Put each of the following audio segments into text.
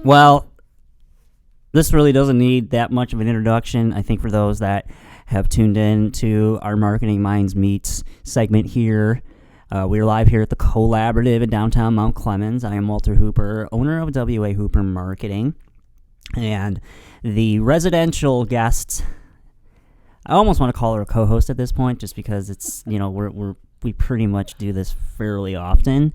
Well, this really doesn't need that much of an introduction. I think for those that have tuned in to our Marketing Minds Meets segment here, we're live here at the Collaborative in downtown Mount Clemens. I am Walter Hooper, owner of WA Hooper Marketing. And the residential guest, I almost want to call her a co-host at this point, just because it's, we pretty much do this fairly often.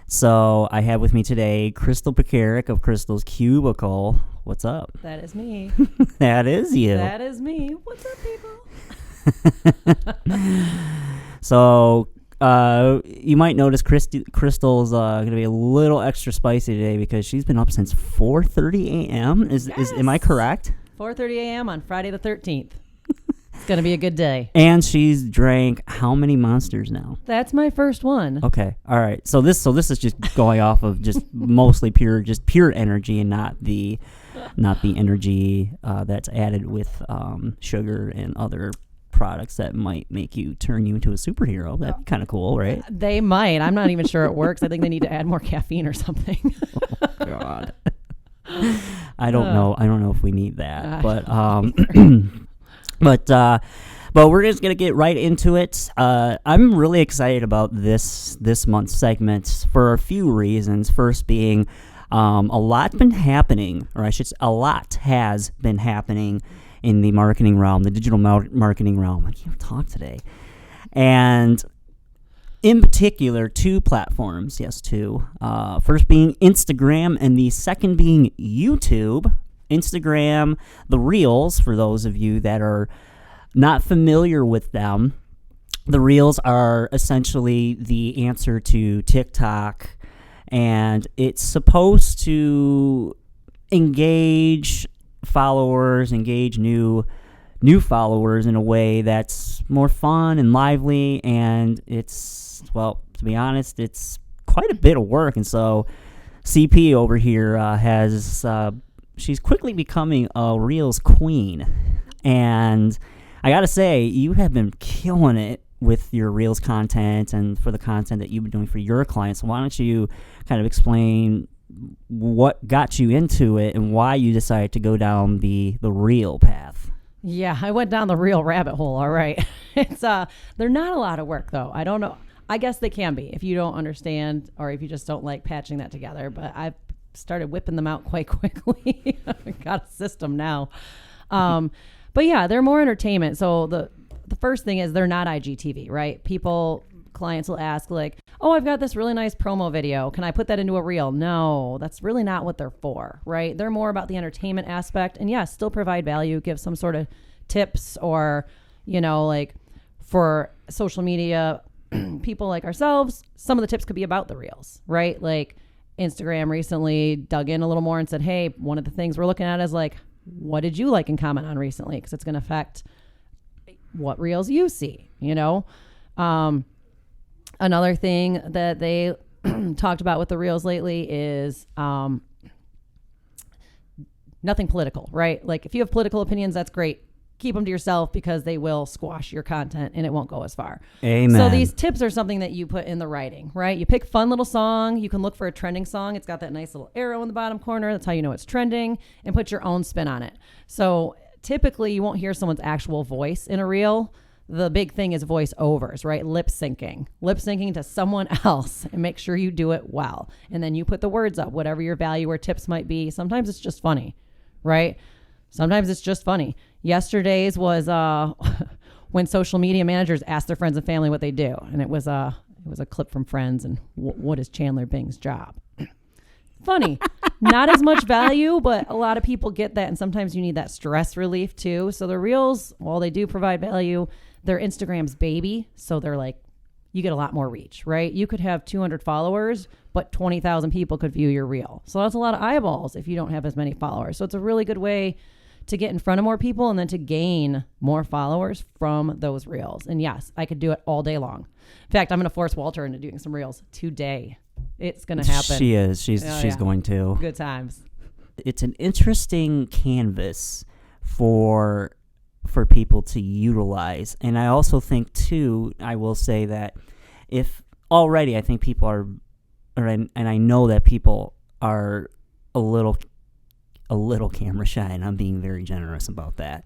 So I have with me today Crystal Pekarik of Crystal's Cubicle. What's up? That is me. That is you. That is me. What's up, people? So you might notice Crystal's going to be a little extra spicy today because she's been up since 4:30 a.m. Am I correct? 4:30 a.m. on Friday the 13th. It's going to be a good day. And she's drank how many Monsters now? That's my first one. Okay. All right. So this is just going off of just mostly pure energy and not the energy that's added with sugar and other products that might turn you into a superhero. That'd be kind of cool, right? They might. I'm not even sure it works. I think they need to add more caffeine or something. Oh, God. I don't know. I don't know if we need that, but But we're just gonna get right into it. I'm really excited about this month's segment for a few reasons. First being, a lot has been happening in the marketing realm, the digital marketing realm. I can't talk today. And in particular, two platforms. Yes, two. First being Instagram, and the second being YouTube. Instagram, the Reels, for those of you that are not familiar with them, the Reels are essentially the answer to TikTok, and it's supposed to engage new followers in a way that's more fun and lively, and it's, well, to be honest, it's quite a bit of work. And so CP over here she's quickly becoming a Reels queen. And I got to say, you have been killing it with your Reels content and for the content that you've been doing for your clients. So why don't you kind of explain what got you into it and why you decided to go down the Reel path? Yeah, I went down the Reel rabbit hole, all right. It's they're not a lot of work, though. I don't know. I guess they can be if you don't understand or if you just don't like patching that together. But I've started whipping them out quite quickly. I've got a system now. But yeah, they're more entertainment. So the first thing is they're not IGTV, right? Clients will ask like, oh, I've got this really nice promo video. Can I put that into a Reel? No, that's really not what they're for, right? They're more about the entertainment aspect. And yes, still provide value, give some sort of tips or, like for social media people like ourselves, some of the tips could be about the Reels, right? Like Instagram recently dug in a little more and said, hey, one of the things we're looking at is like, what did you like and comment on recently? Because it's going to affect what Reels you see, Another thing that they talked about with the Reels lately is nothing political, right? Like if you have political opinions, that's great. Keep them to yourself because they will squash your content and it won't go as far. Amen. So these tips are something that you put in the writing, right? You pick a fun little song. You can look for a trending song. It's got that nice little arrow in the bottom corner. That's how you know it's trending, and put your own spin on it. So typically you won't hear someone's actual voice in a Reel. The big thing is voiceovers, right? Lip syncing to someone else, and make sure you do it well. And then you put the words up, whatever your value or tips might be. Sometimes it's just funny, right? Sometimes it's just funny. Yesterday's was when social media managers ask their friends and family what they do. And it was a clip from Friends and what is Chandler Bing's job? Funny. Not as much value, but a lot of people get that. And sometimes you need that stress relief too. So the Reels, while they do provide value, they're Instagram's baby. So they're like, you get a lot more reach, right? You could have 200 followers, but 20,000 people could view your Reel. So that's a lot of eyeballs if you don't have as many followers. So it's a really good way to get in front of more people and then to gain more followers from those Reels. And yes, I could do it all day long. In fact, I'm going to force Walter into doing some Reels today. It's going to happen. She is. She's going to. Good times. It's an interesting canvas for people to utilize. And I also think, too, I will say that if already I think people are, and I know that people are a little camera shy, and I'm being very generous about that.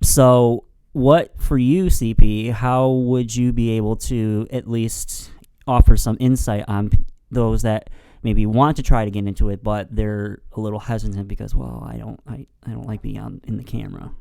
So what for you, CP? How would you be able to at least offer some insight on those that maybe want to try to get into it, but they're a little hesitant because, well, I don't like being in the camera.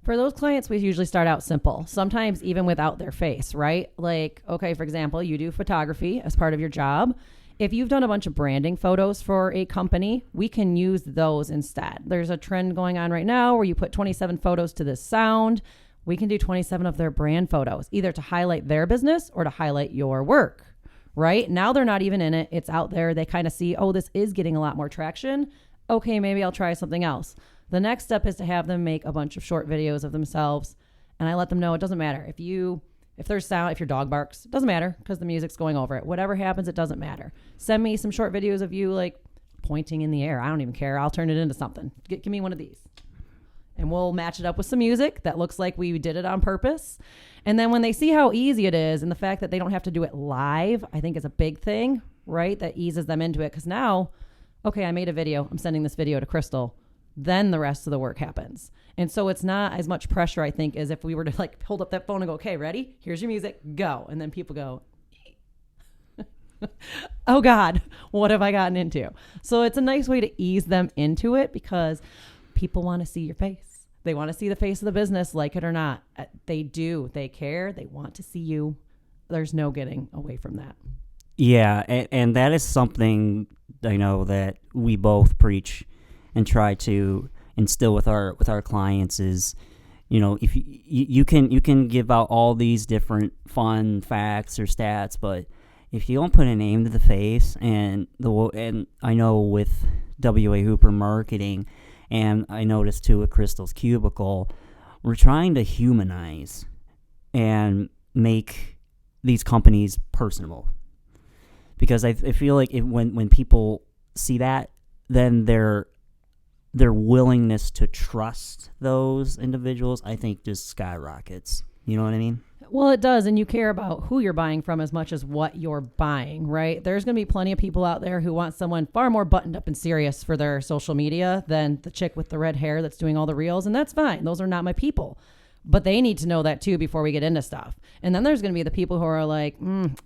For those clients, we usually start out simple, sometimes even without their face, right? Like, okay, for example, you do photography as part of your job. If you've done a bunch of branding photos for a company, we can use those instead. There's a trend going on right now where you put 27 photos to this sound. We can do 27 of their brand photos, either to highlight their business or to highlight your work, right? Now they're not even in it. It's out there. They kind of see, oh, this is getting a lot more traction. Okay, maybe I'll try something else. The next step is to have them make a bunch of short videos of themselves. And I let them know it doesn't matter. If there's sound, if your dog barks, it doesn't matter because the music's going over it. Whatever happens, it doesn't matter. Send me some short videos of you like pointing in the air. I don't even care. I'll turn it into something. Give me one of these. And we'll match it up with some music that looks like we did it on purpose. And then when they see how easy it is and the fact that they don't have to do it live, I think is a big thing, right? That eases them into it. Because now, okay, I made a video. I'm sending this video to Crystal. Then the rest of the work happens. And so it's not as much pressure, I think, as if we were to like hold up that phone and go, okay, ready? Here's your music, go. And then people go, oh God, what have I gotten into? So it's a nice way to ease them into it because people want to see your face. They want to see the face of the business, like it or not. They do. They care. They want to see you. There's no getting away from that. Yeah, and that is something I know that we both preach and try to instill with our clients is, if you can give out all these different fun facts or stats, but if you don't put a name to the face, and I know with WA Hooper Marketing, and I noticed too with Crystal's Cubicle, we're trying to humanize and make these companies personable, because I feel like when people see that, then their willingness to trust those individuals, I think, just skyrockets. You know what I mean? Well, it does. And you care about who you're buying from as much as what you're buying, right? There's going to be plenty of people out there who want someone far more buttoned up and serious for their social media than the chick with the red hair that's doing all the reels. And that's fine. Those are not my people. But they need to know that too before we get into stuff. And then there's going to be the people who are like,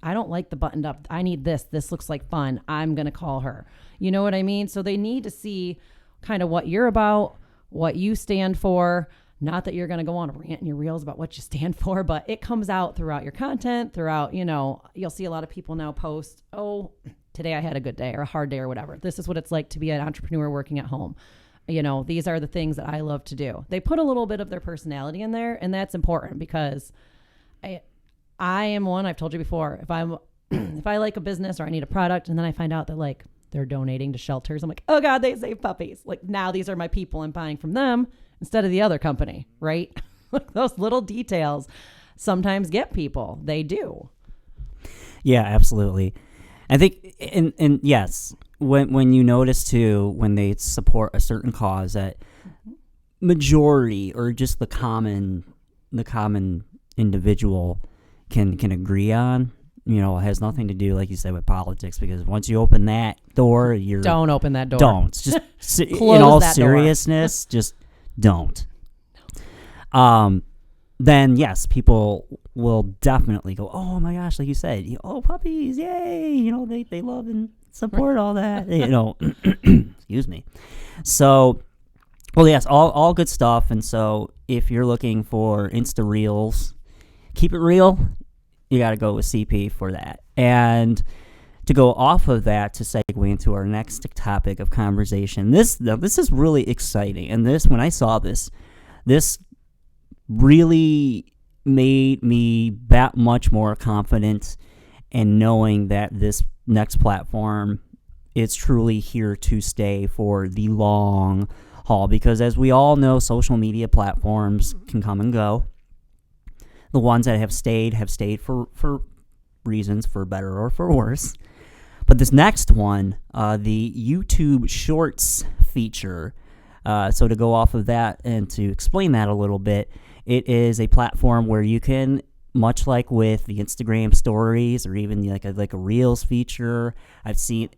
I don't like the buttoned up. I need this. This looks like fun. I'm going to call her. You know what I mean? So they need to see kind of what you're about, what you stand for. Not that you're going to go on a rant in your reels about what you stand for, but it comes out throughout your content, throughout, you'll see a lot of people now post, oh, today I had a good day or a hard day or whatever. This is what it's like to be an entrepreneur working at home. These are the things that I love to do. They put a little bit of their personality in there, and that's important because I am one, I've told you before, if I like a business or I need a product and then I find out that like they're donating to shelters, I'm like, oh God, they save puppies. Like now these are my people, I'm buying from them instead of the other company, right? Those little details sometimes get people. They do. Yeah, absolutely. I think, and yes, when you notice too, when they support a certain cause that majority or just the common individual can agree on, it has nothing to do, like you said, with politics, because once you open that door, don't open that door. Don't. Just in all seriousness, just don't. Then yes, people will definitely go, oh my gosh, like you said, oh, puppies, yay, they love and support all that, excuse me. So, well, yes, all good stuff. And so if you're looking for Insta Reels, keep it real, you got to go with CP for that. And to go off of that, to segue into our next topic of conversation, this is really exciting. And when I saw this really made me that much more confident in knowing that this next platform is truly here to stay for the long haul. Because as we all know, social media platforms can come and go. The ones that have stayed for reasons, for better or for worse. But this next one, the YouTube Shorts feature, so to go off of that and to explain that a little bit, it is a platform where you can, much like with the Instagram stories or even like a Reels feature, I've seen,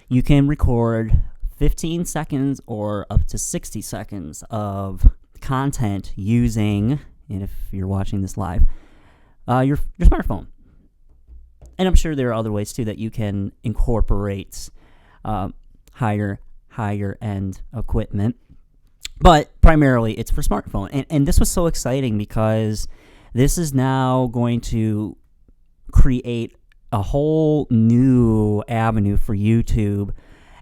you can record 15 seconds or up to 60 seconds of content using, and if you're watching this live, your smartphone. And I'm sure there are other ways too that you can incorporate higher end equipment, but primarily it's for smartphone. And this was so exciting because this is now going to create a whole new avenue for YouTube.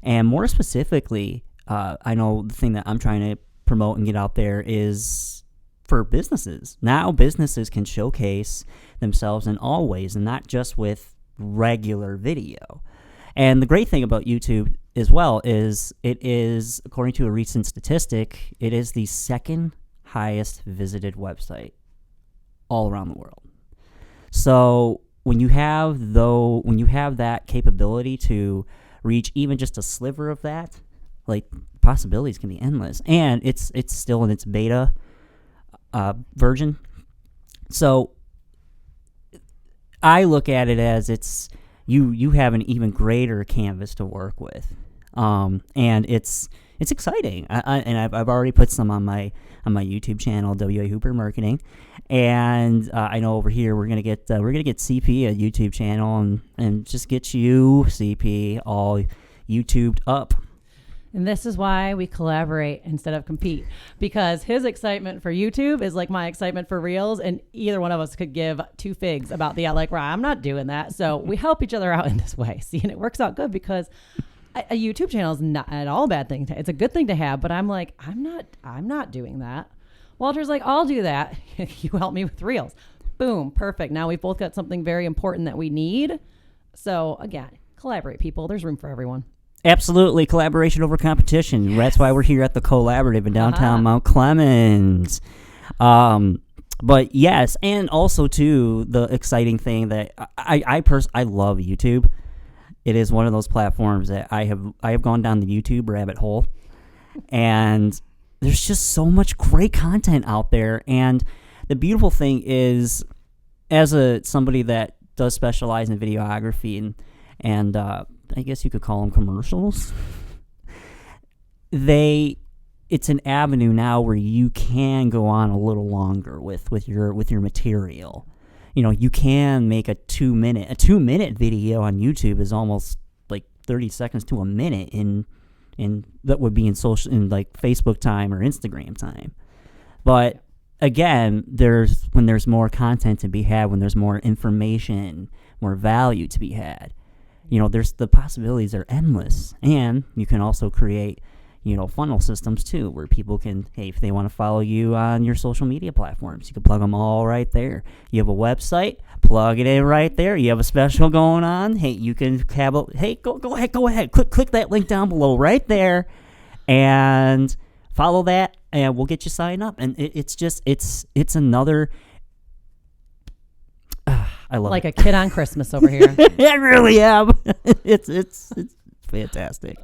And more specifically, I know the thing that I'm trying to promote and get out there is for businesses. Now businesses can showcase themselves in all ways and not just with regular video. And the great thing about YouTube as well is it is, according to a recent statistic, it is the second highest visited website all around the world. So when you have that capability to reach even just a sliver of that, like, possibilities can be endless. And it's still in its beta version. So I look at it as it's you have an even greater canvas to work with, and it's exciting. I've already put some on my YouTube channel, WA Hooper Marketing, and I know over here we're gonna get CP a YouTube channel and just get you, CP, all YouTubed up. And this is why we collaborate instead of compete, because his excitement for YouTube is like my excitement for Reels, and either one of us could give two figs about the like, right, I'm not doing that. So we help each other out in this way. See, and it works out good because a YouTube channel is not at all a bad thing. It's a good thing to have, but I'm like, I'm not doing that. Walter's like, I'll do that. You help me with Reels. Boom, perfect. Now we've both got something very important that we need. So again, collaborate, people. There's room for everyone. Absolutely. Collaboration over competition. Yes. That's why we're here at the Collaborative in downtown Mount Clemens. But yes, and also too, the exciting thing that I love YouTube. It is one of those platforms that I have gone down the YouTube rabbit hole, and there's just so much great content out there. And the beautiful thing is, as somebody that does specialize in videography and I guess you could call them commercials. It's an avenue now where you can go on a little longer with your material. You know, you can make a 2-minute video on YouTube is almost like 30 seconds to a minute in that would be in like Facebook time or Instagram time. But again, when there's more content to be had, when there's more information, more value to be had, you know, the possibilities are endless. And you can also create, you know, funnel systems too, where people can, hey, if they want to follow you on your social media platforms, you can plug them all right there. You have a website, plug it in right there. You have a special going on, hey, you can have go ahead, click that link down below right there, and follow that, and we'll get you signed up. And it's another. I love like it. A kid on Christmas over here. I really am. It's fantastic.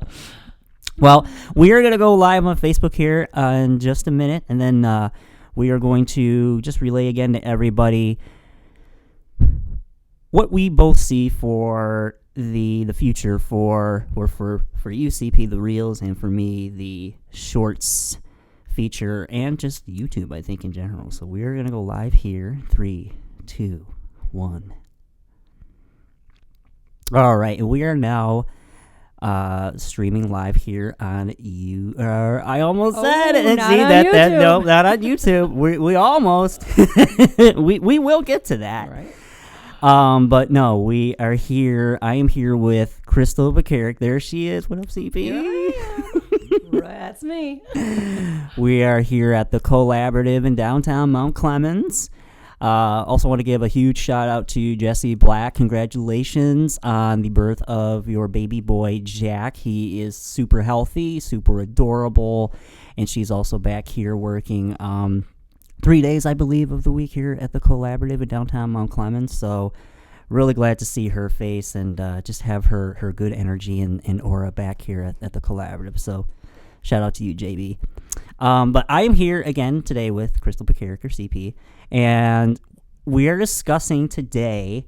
Well, we are going to go live on Facebook here in just a minute, and then we are going to just relay again to everybody what we both see for the future for you, CP, the Reels, and for me, the Shorts feature, and just YouTube, I think, in general. So we are going to go live here. 3, 2, 1. All right, we are now streaming live here on I almost said it. Not See on that YouTube. no, not on YouTube. We almost we will get to that. Right. But no, we are here. I am here with Crystal Bacaric. There she is. What up, CP? Here I am. That's me. We are here at the Collaborative in downtown Mount Clemens. Also want to give a huge shout out to Jesse Black. Congratulations on the birth of your baby boy, Jack. He is super healthy, super adorable, and she's also back here working 3 days, I believe, of the week here at the Collaborative in downtown Mount Clemens. So really glad to see her face and just have her good energy and aura back here at the Collaborative. So shout out to you, JB. But I am here again today with Crystal Bacaric, or CP, and we are discussing today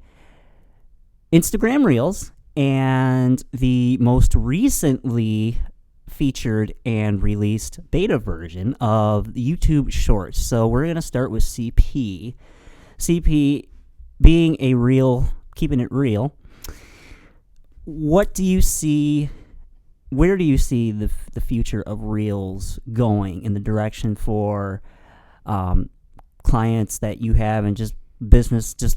Instagram Reels and the most recently featured and released beta version of YouTube Shorts. So we're going to start with CP. CP being a real, keeping it real. What do you see? Where do you see the future of Reels going in the direction for clients that you have and just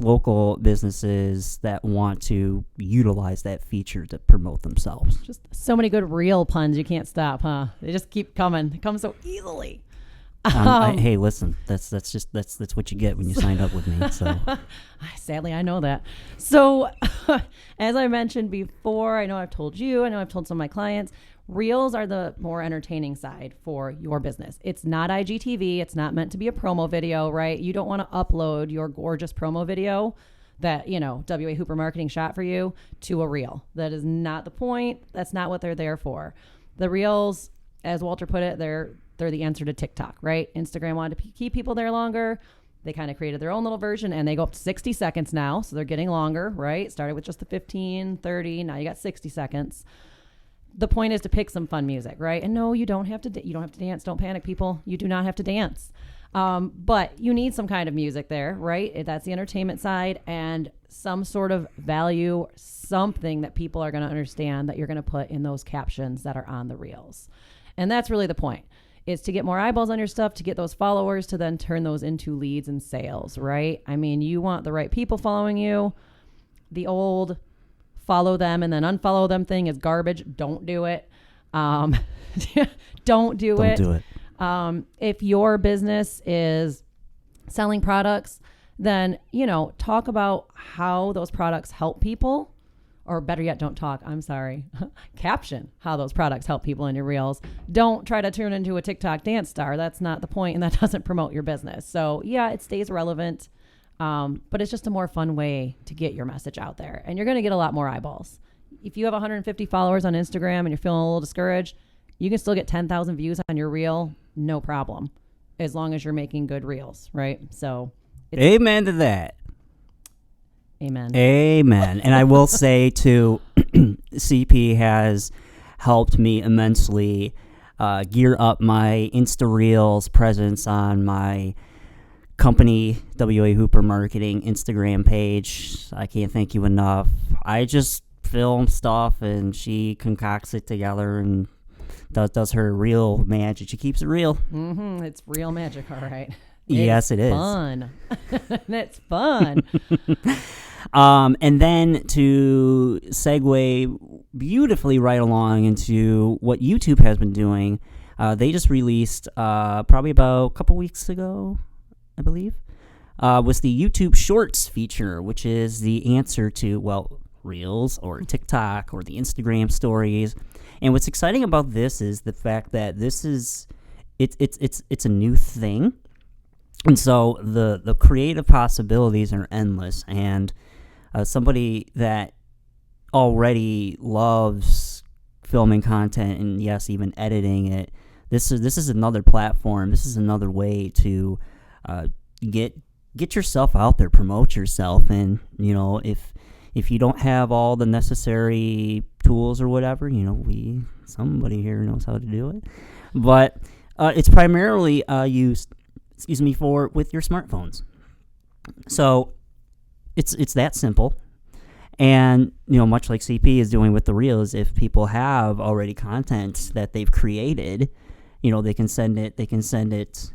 local businesses that want to utilize that feature to promote themselves? Just so many good reel puns. You can't stop, huh? They just keep coming. They come so easily. Hey, listen, that's what you get when you signed up with me. So, sadly, I know that. So, as I mentioned before, I know I've told you, I know I've told some of my clients, Reels are the more entertaining side for your business. It's not IGTV. It's not meant to be a promo video, right? You don't want to upload your gorgeous promo video that, WA Hooper Marketing shot for you to a Reel. That is not the point. That's not what they're there for. The Reels, as Walter put it, they're the answer to TikTok, right? Instagram wanted to keep people there longer. They kind of created their own little version, and they go up to 60 seconds now. So they're getting longer, right? Started with just the 15, 30. Now you got 60 seconds. The point is to pick some fun music, right? And no, you don't have to. You don't have to dance. Don't panic, people. You do not have to dance. But you need some kind of music there, right? That's the entertainment side, and some sort of value, something that people are going to understand that you're going to put in those captions that are on the Reels. And that's really the point. Is to get more eyeballs on your stuff, to get those followers, to then turn those into leads and sales, right? I mean, you want the right people following you. The old follow them and then unfollow them thing is garbage. Don't do it. Don't do it. Do it. If your business is selling products, then, talk about how those products help people. Or better yet, don't talk. I'm sorry. Caption how those products help people in your Reels. Don't try to turn into a TikTok dance star. That's not the point, and that doesn't promote your business. So yeah, it stays relevant, but it's just a more fun way to get your message out there. And you're going to get a lot more eyeballs. If you have 150 followers on Instagram and you're feeling a little discouraged, you can still get 10,000 views on your Reel, no problem, as long as you're making good Reels, right? So amen to that. Amen. And I will say, too, CP has helped me immensely gear up my Insta Reels presence on my company, WA Hooper Marketing Instagram page. I can't thank you enough. I just film stuff, and she concocts it together and does her real magic. She keeps it real. Mm-hmm. It's real magic, all right. Yes, it is. Fun. It's fun. And then to segue beautifully right along into what YouTube has been doing, they just released probably about a couple weeks ago, I believe, was the YouTube Shorts feature, which is the answer to, Reels or TikTok or the Instagram stories. And what's exciting about this is the fact that this is it's a new thing. And so the creative possibilities are endless, and somebody that already loves filming content and yes, even editing it, this is another platform. This is another way to get yourself out there, promote yourself, and if you don't have all the necessary tools or whatever, somebody here knows how to do it, but it's primarily used. With your smartphones. So it's that simple. And, much like CP is doing with the Reels, if people have already content that they've created, they can send it,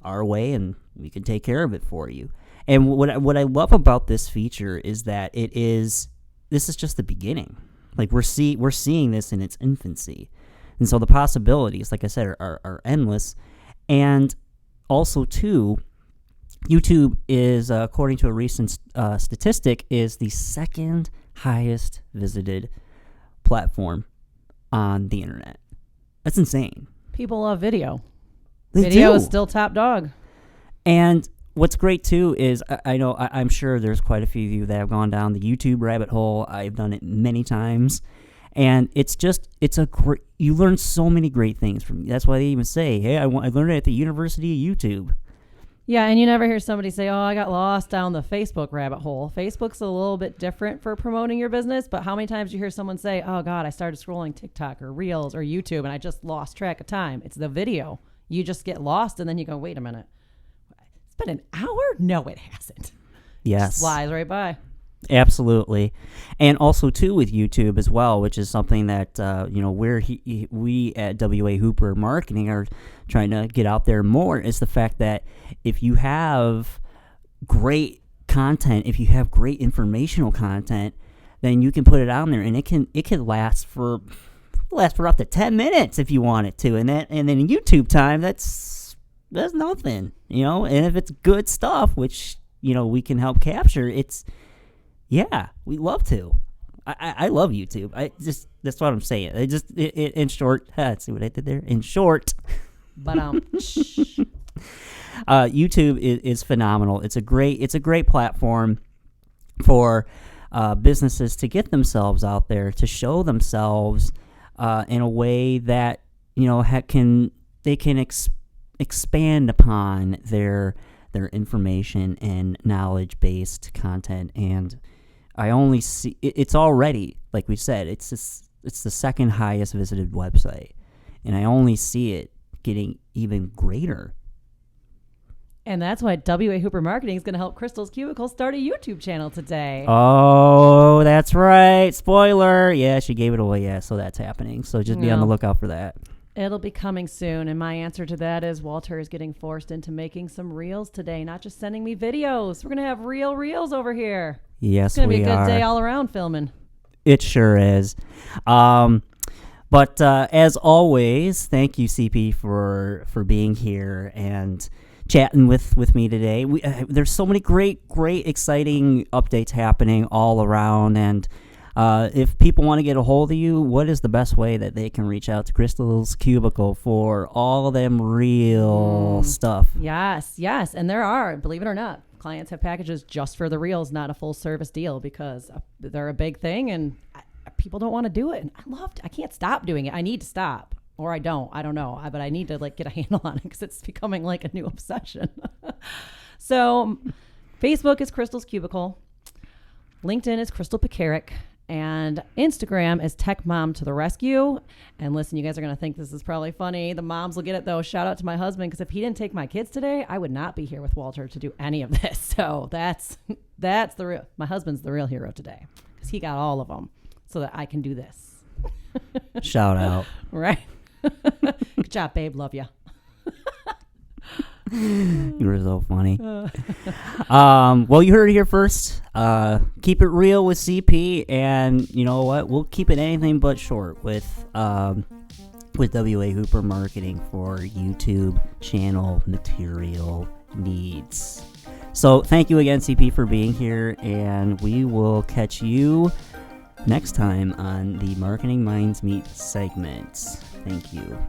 our way, and we can take care of it for you. And what I love about this feature is that this is just the beginning. Like we're seeing this in its infancy. And so the possibilities, like I said, are endless. And also, too, YouTube is, according to a recent statistic, is the second highest visited platform on the internet. That's insane. People love video. They Video do. is still top dog. And what's great, too, is I'm sure there's quite a few of you that have gone down the YouTube rabbit hole. I've done it many times. And you learn so many great things from. That's why they even say, "Hey, I learned it at the University of YouTube." Yeah, and you never hear somebody say, "Oh, I got lost down the Facebook rabbit hole." Facebook's a little bit different for promoting your business, but how many times do you hear someone say, "Oh God, I started scrolling TikTok or Reels or YouTube and I just lost track of time." It's the video. You just get lost and then you go, "Wait a minute. It's been an hour?" No, it hasn't. Yes. Just flies right by. Absolutely. And also too with YouTube as well, which is something that we at WA Hooper Marketing are trying to get out there more, is the fact that if you have great content, if you have great informational content, then you can put it on there and it can last for up to 10 minutes if you want it to. And then in YouTube time, that's nothing, and if it's good stuff, which we can help capture, yeah, we love to. I love YouTube. That's what I'm saying. In short, see what I did there? In short, But YouTube is phenomenal. It's a great platform for businesses to get themselves out there, to show themselves in a way that they can expand upon their information and knowledge based content. And I only see it's already, like we said, it's the second highest visited website, and I only see it getting even greater. And that's why WA Hooper Marketing is going to help Crystal's Cubicle start a YouTube channel today. Oh, that's right. Spoiler. Yeah, she gave it away. Yeah, so that's happening. So just be on the lookout for that. It'll be coming soon. And my answer to that is Walter is getting forced into making some reels today, not just sending me videos. We're going to have real reels over here. Yes, it's going to be a good are. day all around filming. It sure is. But as always, thank you, CP, for being here and chatting with me today. There's so many great, exciting updates happening all around. And if people want to get a hold of you, what is the best way that they can reach out to Crystal's Cubicle for all of them real stuff? Yes. And there are, believe it or not, clients have packages just for the reels, not a full service deal, because they're a big thing and people don't want to do it. And I can't stop doing it. I need to stop, or I don't know, but I need to get a handle on it because it's becoming like a new obsession. So Facebook is Crystal's Cubicle. LinkedIn is Crystal Pekarik. And Instagram is Tech Mom to the Rescue. And listen, you guys are going to think this is probably funny. The moms will get it, though. Shout out to my husband, because if he didn't take my kids today, I would not be here with Walter to do any of this. So that's the real. My husband's the real hero today, because he got all of them so that I can do this. Shout out. Right. Good job, babe. Love you. You were so funny. Well, you heard it here first. Keep it real with CP, and you know what? We'll keep it anything but short with WA Hooper Marketing for YouTube channel material needs. So thank you again, CP, for being here, and we will catch you next time on the Marketing Minds Meet segment. Thank you.